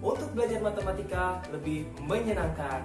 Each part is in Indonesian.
untuk belajar matematika lebih menyenangkan.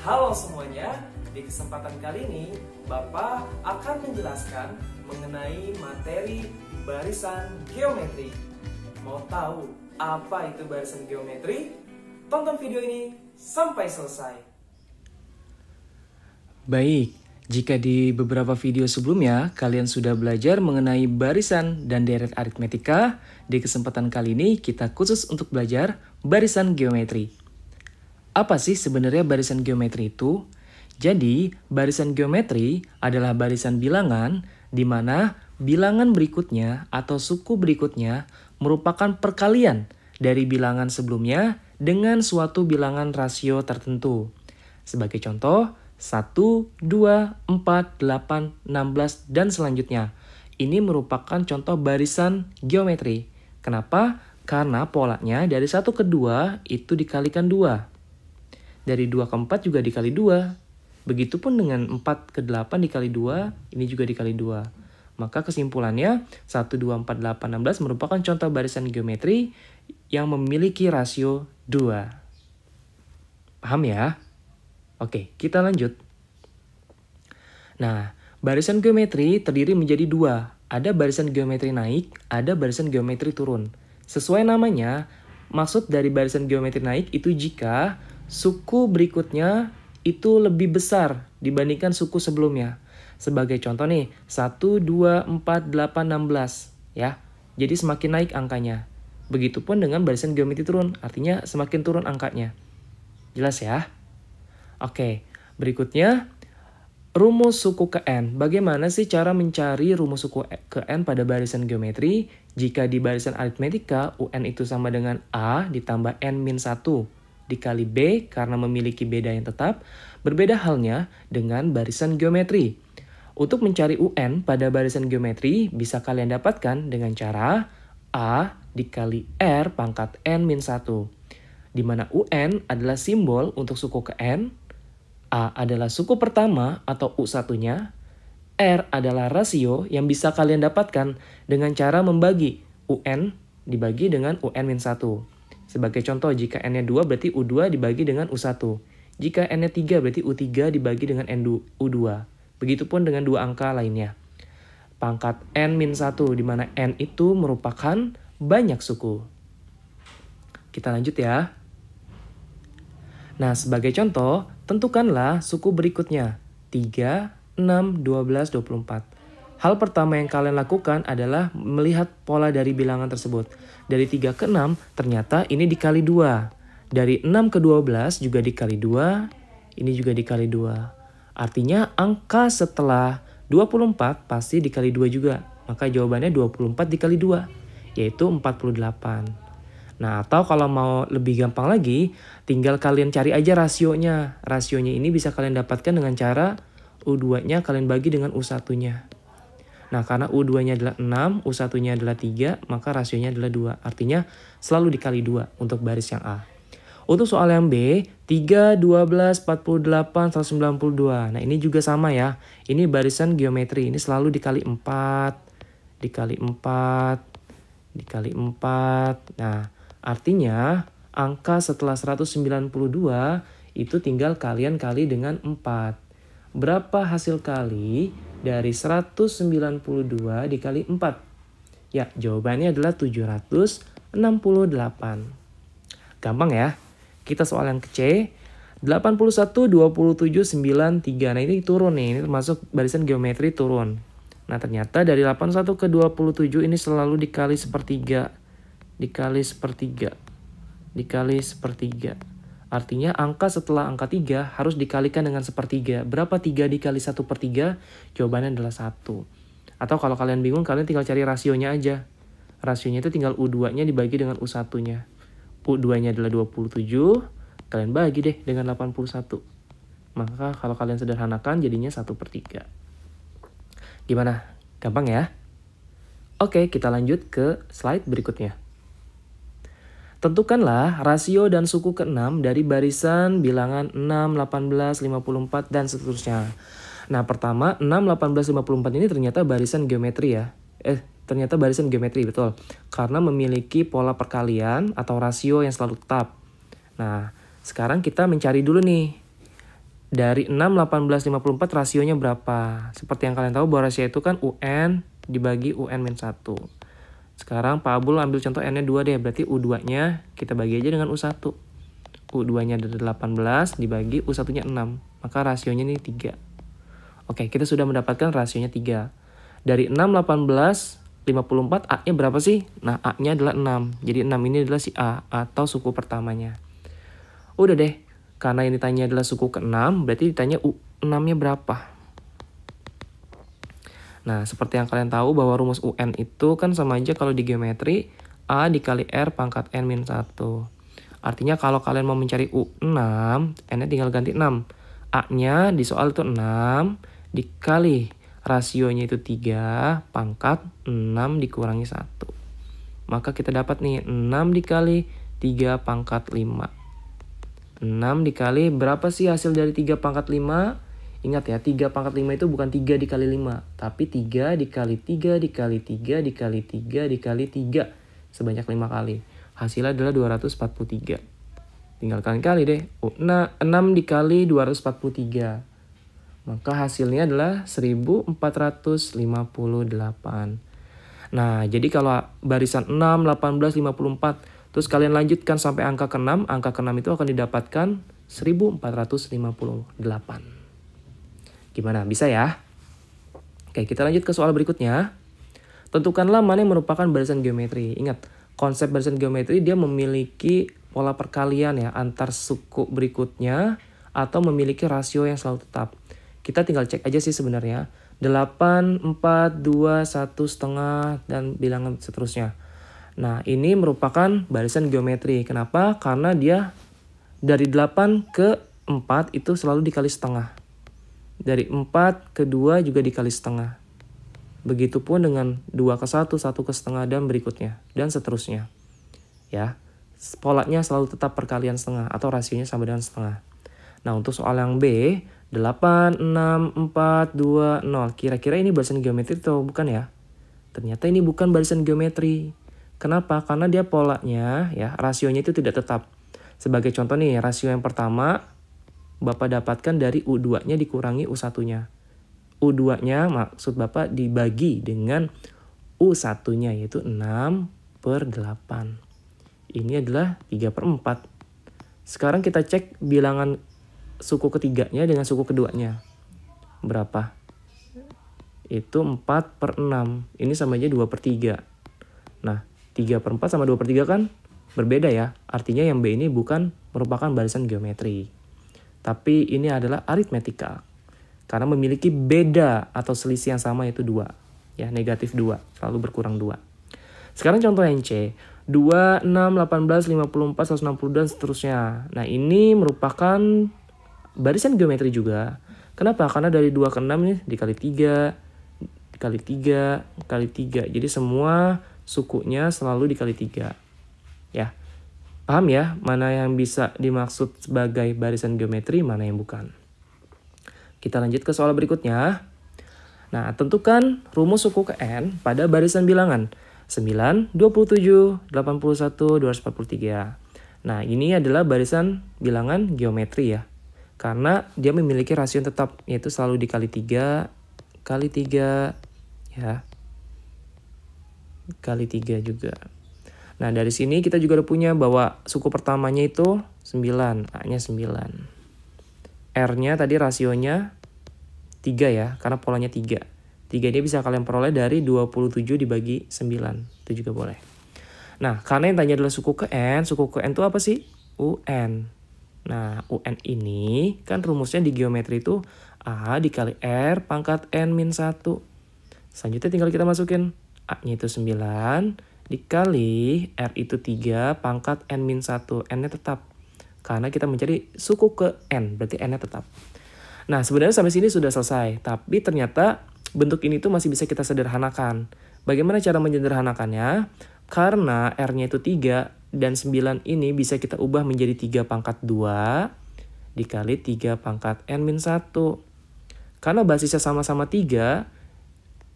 Halo semuanya, di kesempatan kali ini Bapak akan menjelaskan mengenai materi barisan geometri. Mau tahu apa itu barisan geometri? Tonton video ini sampai selesai. Baik, jika di beberapa video sebelumnya kalian sudah belajar mengenai barisan dan deret aritmetika, di kesempatan kali ini kita khusus untuk belajar barisan geometri. Apa sih sebenarnya barisan geometri itu? Jadi, barisan geometri adalah barisan bilangan di mana bilangan berikutnya atau suku berikutnya merupakan perkalian dari bilangan sebelumnya dengan suatu bilangan rasio tertentu. Sebagai contoh, 1, 2, 4, 8, 16, dan selanjutnya. Ini merupakan contoh barisan geometri. Kenapa? Karena polanya dari 1 ke 2 itu dikalikan 2. Dari 2 ke 4 juga dikali 2. Begitupun dengan 4 ke 8 dikali 2, ini juga dikali 2. Maka kesimpulannya 1, 2, 4, 8, 16 merupakan contoh barisan geometri yang memiliki rasio 2. Paham ya? Oke, kita lanjut. Nah, barisan geometri terdiri menjadi 2. Ada barisan geometri naik, ada barisan geometri turun. Sesuai namanya, maksud dari barisan geometri naik itu jika suku berikutnya itu lebih besar dibandingkan suku sebelumnya. Sebagai contoh nih, 1, 2, 4, 8, 16. Ya, jadi semakin naik angkanya. Begitupun dengan barisan geometri turun, artinya semakin turun angkanya. Jelas ya? Oke, berikutnya rumus suku ke N. Bagaimana sih cara mencari rumus suku ke N pada barisan geometri? Jika di barisan aritmetika, UN itu sama dengan A ditambah N-1 dikali B karena memiliki beda yang tetap. Berbeda halnya dengan barisan geometri. Untuk mencari UN pada barisan geometri bisa kalian dapatkan dengan cara A dikali R pangkat N-1. Di mana UN adalah simbol untuk suku ke N, A adalah suku pertama atau U1-nya, R adalah rasio yang bisa kalian dapatkan dengan cara membagi UN dibagi dengan UN-1. Sebagai contoh, jika N-nya 2 berarti U2 dibagi dengan U1. Jika N-nya 3 berarti U3 dibagi dengan U2. Begitupun dengan dua angka lainnya. Pangkat N-1 di mana N itu merupakan banyak suku. Kita lanjut ya. Nah, sebagai contoh, tentukanlah suku berikutnya, 3, 6, 12, 24. Hal pertama yang kalian lakukan adalah melihat pola dari bilangan tersebut. Dari 3 ke 6, ternyata ini dikali 2. Dari 6 ke 12 juga dikali 2, ini juga dikali 2. Artinya angka setelah 24 pasti dikali 2 juga. Maka jawabannya 24 dikali 2, yaitu 48. Nah, atau kalau mau lebih gampang lagi, tinggal kalian cari aja rasionya. Rasionya ini bisa kalian dapatkan dengan cara U2-nya kalian bagi dengan U1-nya. Nah, karena U2-nya adalah 6, U1-nya adalah 3, maka rasionya adalah 2. Artinya selalu dikali 2 untuk baris yang A. Untuk soal yang B, 3, 12, 48, 192. Nah, ini juga sama ya. Ini barisan geometri. Ini selalu dikali 4, dikali 4, dikali 4. Nah, artinya angka setelah 192 itu tinggal kalian kali dengan 4. Berapa hasil kali dari 192 dikali 4? Ya, jawabannya adalah 768. Gampang ya. Kita soal yang ke C. 81, 27, 93. Nah, ini turun nih. Ini termasuk barisan geometri turun. Nah, ternyata dari 81 ke 27 ini selalu dikali sepertiga. Dikali sepertiga. Dikali sepertiga. Artinya angka setelah angka 3 harus dikalikan dengan sepertiga. Berapa 3 dikali 1/3? Jawabannya adalah 1. Atau kalau kalian bingung, kalian tinggal cari rasionya aja. Rasionya itu tinggal U2-nya dibagi dengan U1-nya. U2-nya adalah 27. Kalian bagi deh dengan 81. Maka kalau kalian sederhanakan jadinya 1/3. Gimana? Gampang ya? Oke, kita lanjut ke slide berikutnya. Tentukanlah rasio dan suku ke-6 dari barisan bilangan 6, 18, 54, dan seterusnya. Nah, pertama 6, 18, 54 ini ternyata barisan geometri ya. ternyata barisan geometri, betul. Karena memiliki pola perkalian atau rasio yang selalu tetap. Nah, sekarang kita mencari dulu nih. Dari 6, 18, 54 rasionya berapa? Seperti yang kalian tahu bahwa rasio itu kan UN dibagi UN-1. Sekarang Pak Abul ambil contoh N-nya 2 deh. Berarti U2-nya kita bagi aja dengan U1. U2-nya dari 18 dibagi U1-nya 6. Maka rasionya ini 3. Oke, kita sudah mendapatkan rasionya 3. Dari 6, 18, 54, A-nya berapa sih? Nah, A-nya adalah 6. Jadi 6 ini adalah si A atau suku pertamanya. Udah deh, karena yang ditanya adalah suku ke-6, berarti ditanya U6-nya berapa? Nah, seperti yang kalian tahu bahwa rumus UN itu kan sama aja kalau di geometri, A dikali R pangkat N-1. Artinya kalau kalian mau mencari U6, N-nya tinggal ganti 6. A-nya di soal itu 6 dikali rasionya itu 3 pangkat 6 dikurangi 1. Maka kita dapat nih 6 dikali 3 pangkat 5. 6 dikali berapa sih hasil dari 3 pangkat 5? Ingat ya, 3 pangkat 5 itu bukan 3 dikali 5. Tapi 3 dikali 3 dikali 3 dikali 3 dikali 3. Sebanyak 5 kali. Hasilnya adalah 243. Tinggal kali deh. 6 dikali 243. Maka hasilnya adalah 1458. Nah, jadi kalau barisan 6, 18, 54, terus kalian lanjutkan sampai angka ke-6, angka ke-6 itu akan didapatkan 1458. Gimana? Bisa ya? Oke, kita lanjut ke soal berikutnya. Tentukanlah mana yang merupakan barisan geometri. Ingat, konsep barisan geometri dia memiliki pola perkalian ya antar suku berikutnya atau memiliki rasio yang selalu tetap. Kita tinggal cek aja sih sebenarnya. 8, 4, 2, 1 setengah, dan bilangan seterusnya. Nah, ini merupakan barisan geometri. Kenapa? Karena dia dari 8 ke 4 itu selalu dikali setengah. Dari 4 ke 2 juga dikali setengah. Begitupun dengan 2 ke 1, 1 ke setengah, dan berikutnya. Dan seterusnya. Ya, polanya selalu tetap perkalian setengah atau rasionya sama dengan setengah. Nah, untuk soal yang B, 8, 6, 4, 2, 0. Kira-kira ini barisan geometri atau bukan ya? Ternyata ini bukan barisan geometri. Kenapa? Karena dia polanya, ya, rasionya itu tidak tetap. Sebagai contoh nih, rasio yang pertama, Bapak dapatkan dari U2-nya dikurangi U1-nya. U2-nya maksud Bapak dibagi dengan U1-nya, yaitu 6/8. Ini adalah 3/4. Sekarang kita cek bilangan suku ketiganya dengan suku keduanya. Berapa? Itu 4/6. Ini sama aja 2/3. Nah, 3/4 sama 2/3 kan berbeda ya. Artinya yang B ini bukan merupakan barisan geometri. Tapi ini adalah aritmetika. Karena memiliki beda atau selisih yang sama yaitu 2. Ya, negatif 2. Selalu berkurang 2. Sekarang contoh yang C. 2, 6, 18, 54, 160 dan seterusnya. Nah, ini merupakan barisan geometri juga. Kenapa? Karena dari 2 ke 6 nih dikali 3, dikali 3, kali 3. Jadi semua sukunya selalu dikali 3. Ya. Paham ya? Mana yang bisa dimaksud sebagai barisan geometri, mana yang bukan. Kita lanjut ke soal berikutnya. Nah, tentukan rumus suku ke N pada barisan bilangan 9, 27, 81, 243. Nah, ini adalah barisan bilangan geometri ya. Karena dia memiliki rasio yang tetap, yaitu selalu dikali 3, kali 3, ya. Kali 3 juga. Nah, dari sini kita juga udah punya bahwa suku pertamanya itu 9, A-nya 9. R-nya tadi rasionya 3 ya, karena polanya 3. 3 ini bisa kalian peroleh dari 27 dibagi 9. Itu juga boleh. Nah, karena yang tanya adalah suku ke N itu apa sih? UN. Nah, UN ini kan rumusnya di geometri itu A dikali R pangkat N-1. Selanjutnya tinggal kita masukin A-nya itu 9 dikali R itu 3 pangkat N-1. N-nya tetap. Karena kita mencari suku ke N, berarti N-nya tetap. Nah, sebenarnya sampai sini sudah selesai. Tapi ternyata bentuk ini tuh masih bisa kita sederhanakan. Bagaimana cara menyederhanakannya? Karena R-nya itu 3 dan 9 ini bisa kita ubah menjadi 3 pangkat 2 dikali 3 pangkat N-1. Karena basisnya sama-sama 3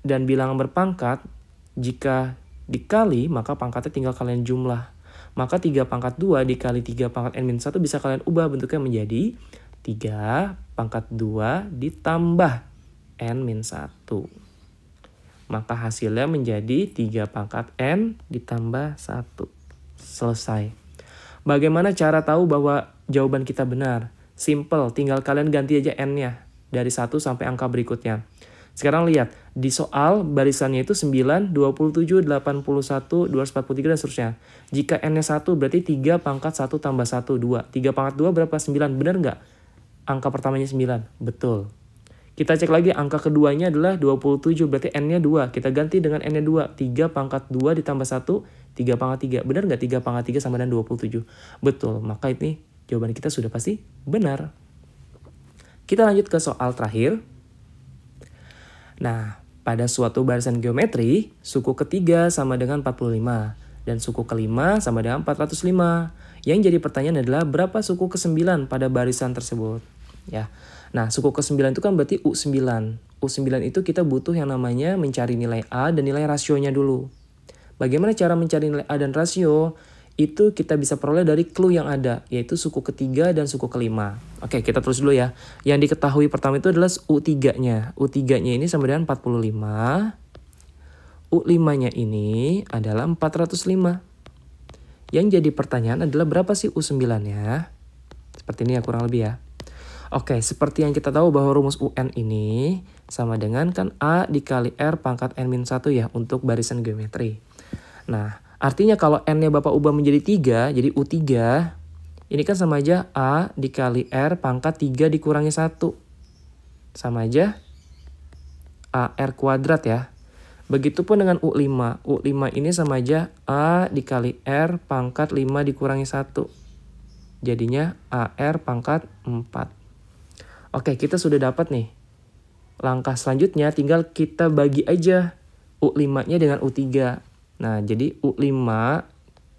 dan bilangan berpangkat, Jika dikali, maka pangkatnya tinggal kalian jumlah. Maka 3 pangkat 2 dikali 3 pangkat n-1 bisa kalian ubah bentuknya menjadi 3 pangkat 2 ditambah n-1. Maka hasilnya menjadi 3 pangkat n ditambah 1. Selesai. Bagaimana cara tahu bahwa jawaban kita benar? Simple, tinggal kalian ganti aja n-nya dari 1 sampai angka berikutnya. Sekarang lihat, di soal barisannya itu 9, 27, 81, 243 dan seterusnya. Jika n-nya 1 berarti 3 pangkat 1 tambah 1, 2. 3 pangkat 2 berapa? 9. Benar nggak? Angka pertamanya 9. Betul. Kita cek lagi, angka keduanya adalah 27, berarti n-nya 2. Kita ganti dengan n-nya 2. 3 pangkat 2 ditambah 1, 3 pangkat 3. Benar nggak 3 pangkat 3 sama dengan 27? Betul, maka ini jawaban kita sudah pasti benar. Kita lanjut ke soal terakhir. Nah, pada suatu barisan geometri, suku ketiga sama dengan 45 dan suku kelima sama dengan 405. Yang jadi pertanyaan adalah berapa suku ke-9 pada barisan tersebut? Ya. Nah, suku ke-9 itu kan berarti U9. U9 itu kita butuh yang namanya mencari nilai A dan nilai rasionya dulu. Bagaimana cara mencari nilai A dan rasio? Itu kita bisa peroleh dari clue yang ada, yaitu suku ketiga dan suku kelima. Oke, kita terus dulu ya. Yang diketahui pertama itu adalah U3-nya. U3-nya ini sama dengan 45. U5-nya ini adalah 405. Yang jadi pertanyaan adalah berapa sih U9-nya? Seperti ini ya kurang lebih ya. Oke, seperti yang kita tahu bahwa rumus UN ini sama dengan kan A dikali R pangkat N-1 ya untuk barisan geometri. Nah, artinya kalau N-nya Bapak ubah menjadi 3, jadi U3, ini kan sama aja A dikali R pangkat 3 dikurangi 1. Sama aja AR kuadrat ya. Begitupun dengan U5. U5 ini sama aja A dikali R pangkat 5 dikurangi 1. Jadinya AR pangkat 4. Oke, kita sudah dapat nih. Langkah selanjutnya tinggal kita bagi aja U5-nya dengan U3. Nah, jadi U5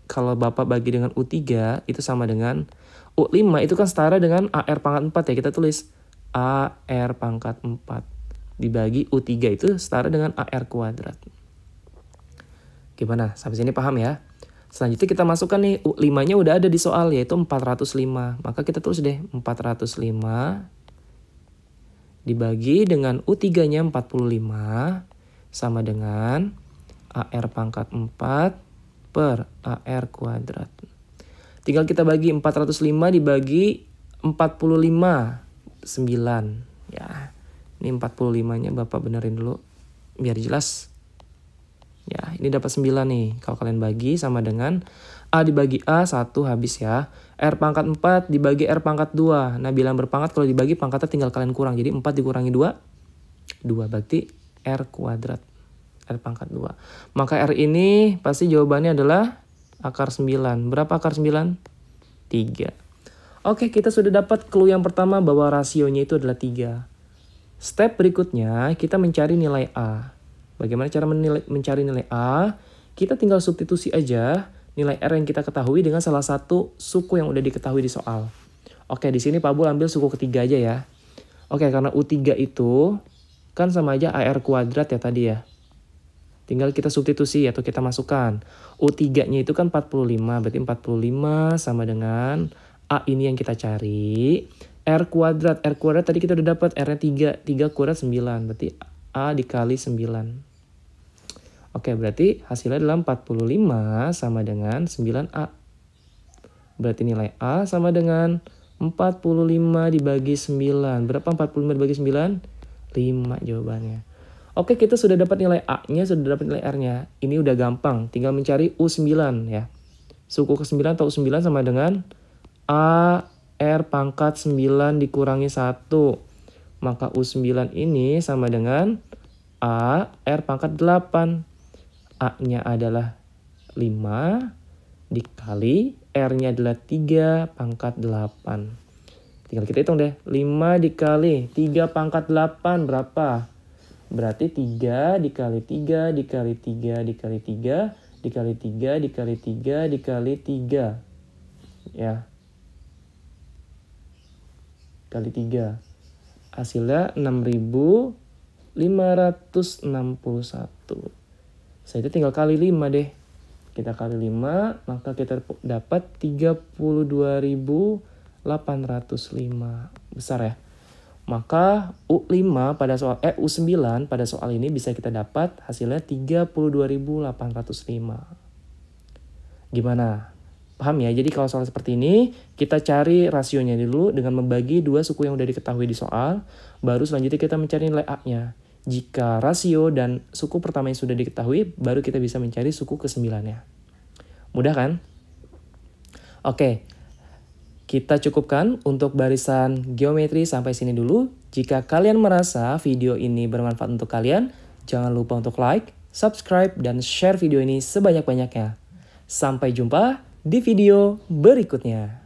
kalau Bapak bagi dengan U3 itu sama dengan U5 itu kan setara dengan AR pangkat 4 ya. Kita tulis AR pangkat 4 dibagi U3 itu setara dengan AR kuadrat. Gimana? Sampai sini paham ya? Selanjutnya kita masukkan nih U5-nya udah ada di soal yaitu 405. Maka kita tulis deh 405 dibagi dengan U3-nya 45 sama dengan AR pangkat 4 per AR kuadrat. Tinggal kita bagi 405 dibagi 45, 9. Ya, ini 45-nya Bapak benerin dulu biar jelas. Ya, ini dapat 9 nih. Kalau kalian bagi sama dengan A dibagi A 1 habis ya. R pangkat 4 dibagi R pangkat 2. Nah, bilang berpangkat kalau dibagi pangkatnya tinggal kalian kurang. Jadi 4 dikurangi 2, 2 berarti R kuadrat. R pangkat 2. Maka R ini pasti jawabannya adalah akar 9. Berapa akar 9? 3. Oke, kita sudah dapat clue yang pertama bahwa rasionya itu adalah 3. Step berikutnya kita mencari nilai A. Bagaimana cara mencari nilai A? Kita tinggal substitusi aja nilai R yang kita ketahui dengan salah satu suku yang udah diketahui di soal. Oke, di sini Pak Bul ambil suku ketiga aja ya. Oke, karena U3 itu kan sama aja AR kuadrat ya tadi ya. Tinggal kita substitusi atau kita masukkan. U3-nya itu kan 45, berarti 45 sama dengan A ini yang kita cari. R kuadrat tadi kita udah dapat R-nya 3, 3 kuadrat 9, berarti A dikali 9. Oke, berarti hasilnya adalah 45 sama dengan 9A. Berarti nilai A sama dengan 45 dibagi 9. Berapa 45 dibagi 9? 5 jawabannya. Oke, kita sudah dapat nilai A-nya, sudah dapat nilai R-nya. Ini udah gampang, tinggal mencari U9 ya. Suku ke-9 atau U9 sama dengan A R pangkat 9 dikurangi 1. Maka U9 ini sama dengan A R pangkat 8. A-nya adalah 5 dikali R-nya adalah 3 pangkat 8. Tinggal kita hitung deh. 5 dikali 3 pangkat 8 berapa? Berarti 3 dikali 3 dikali 3 dikali 3 dikali 3 dikali 3 dikali 3. Ya. Kali 3. Hasilnya 6.561. Setelah itu tinggal kali 5 deh. Kita kali 5, maka kita dapat 32.805. Besar ya. Maka U9 pada soal ini bisa kita dapat hasilnya 32.805. Gimana? Paham ya? Jadi kalau soal seperti ini, kita cari rasionya dulu dengan membagi dua suku yang udah diketahui di soal, baru selanjutnya kita mencari nilai A-nya. Jika rasio dan suku pertama yang sudah diketahui, baru kita bisa mencari suku ke-9-nya. Mudah kan? Oke, kita cukupkan untuk barisan geometri sampai sini dulu. Jika kalian merasa video ini bermanfaat untuk kalian, jangan lupa untuk like, subscribe, dan share video ini sebanyak-banyaknya. Sampai jumpa di video berikutnya.